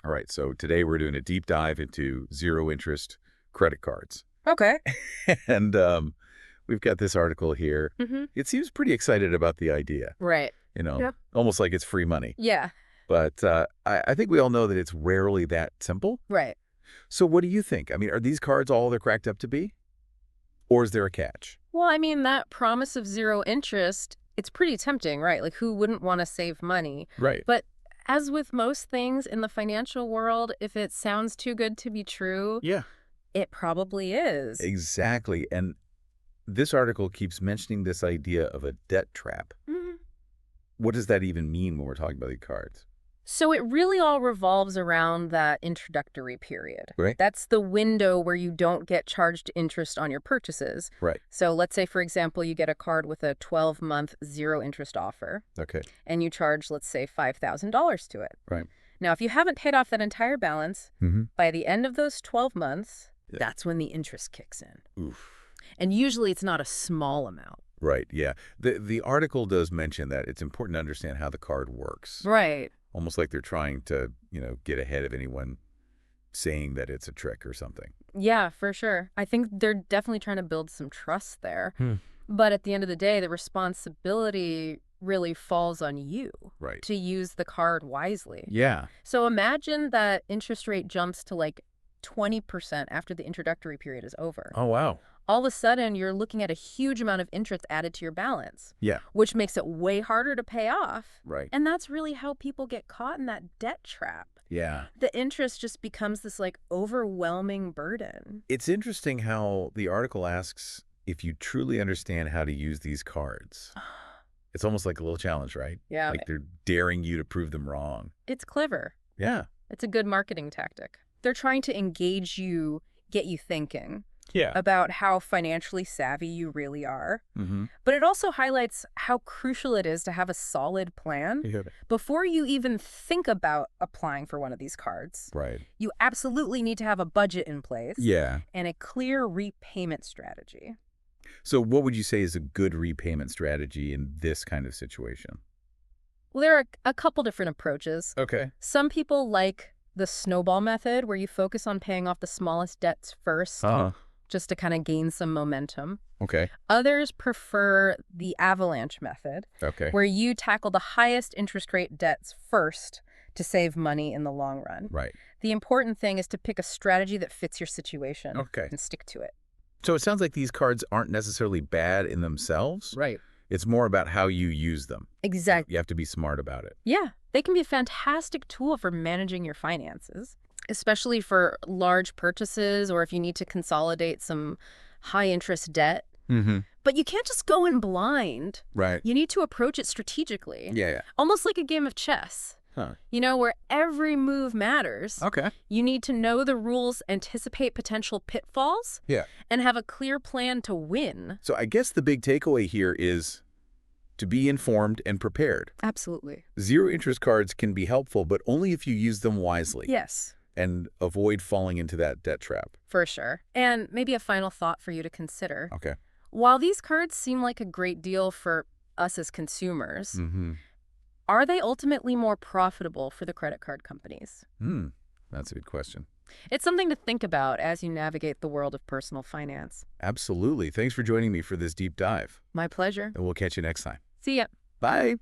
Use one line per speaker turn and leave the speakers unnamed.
All right, so today we're doing a deep dive into zero-interest credit cards.
Okay.
And we've got this article here.
Mm-hmm.
It seems pretty excited about the idea,
Right. Yep.
almost like it's free money.
Yeah.
But I think we all know that it's rarely that simple.
Right.
So what do you think? I mean, are these cards all they're cracked up to be? Or is there a catch?
Well, I mean, that promise of zero interest, it's pretty tempting, right? Like, who wouldn't want to save money?
Right.
But as with most things in the financial world, if it sounds too good to be true,
Yeah.
it probably is.
Exactly. And this article keeps mentioning this idea of a debt trap.
Mhm.
What does that even mean when we're talking about these cards?
So it really all revolves around that introductory period.
Right.
That's the window where you don't get charged interest on your purchases.
Right.
So let's say, for example, you get a card with a 12-month zero interest offer,
Okay.
and you charge, let's say, $5,000 to it.
Right.
Now, if you haven't paid off that entire balance,
Mm-hmm.
by the end of those 12 months,
Yeah.
that's when the interest kicks in.
Oof.
And usually it's not a small amount.
Right, yeah. The article does mention that it's important to understand how the card works.
Right.
Almost like they're trying to, get ahead of anyone saying that it's a trick or something.
Yeah, for sure. I think they're definitely trying to build some trust there.
Hmm.
But at the end of the day, the responsibility really falls on you
Right.
to use the card wisely.
Yeah.
So imagine that interest rate jumps to like 20% after the introductory period is over.
Oh, wow.
All of a sudden, you're looking at a huge amount of interest added to your balance,
Yeah.
which makes it way harder to pay off.
Right.
And that's really how people get caught in that debt trap.
Yeah.
The interest just becomes this like overwhelming burden.
It's interesting how the article asks if you truly understand how to use these cards. It's almost like a little challenge, right?
Yeah.
Like they're daring you to prove them wrong.
It's clever.
Yeah.
It's a good marketing tactic. They're trying to engage you, get you thinking
Yeah.
about how financially savvy you really are.
Mm-hmm.
But it also highlights how crucial it is to have a solid plan before you even think about applying for one of these cards.
Right.
You absolutely need to have a budget in place
Yeah.
and a clear repayment strategy.
So what would you say is a good repayment strategy in this kind of situation?
Well, there are a couple different approaches.
Okay.
Some people like the snowball method, where you focus on paying off the smallest debts first, just to kind of gain some momentum.
Okay.
Others prefer the avalanche method,
Okay.
where you tackle the highest interest rate debts first to save money in the long run.
Right.
The important thing is to pick a strategy that fits your situation
Okay.
and stick to it.
So it sounds like these cards aren't necessarily bad in themselves.
Right.
It's more about how you use them.
Exactly.
You have to be smart about it.
Yeah, they can be a fantastic tool for managing your finances, especially for large purchases or if you need to consolidate some high-interest debt.
Mm-hmm.
But you can't just go in blind.
Right.
You need to approach it strategically,
Yeah.
almost like a game of chess.
Huh.
Where every move matters.
Okay.
You need to know the rules, anticipate potential pitfalls,
Yeah.
and have a clear plan to win.
So I guess the big takeaway here is to be informed and prepared.
Absolutely.
Zero interest cards can be helpful, but only if you use them wisely.
Yes,
And avoid falling into that debt trap.
for sure. And maybe a final thought for you to consider.
Okay.
While these cards seem like a great deal for us as consumers,
Mm-hmm.
are they ultimately more profitable for the credit card companies?
That's a good question.
It's something to think about as you navigate the world of personal finance.
Absolutely. Thanks for joining me for this deep dive.
My pleasure.
And we'll catch you next time.
See ya.
Bye.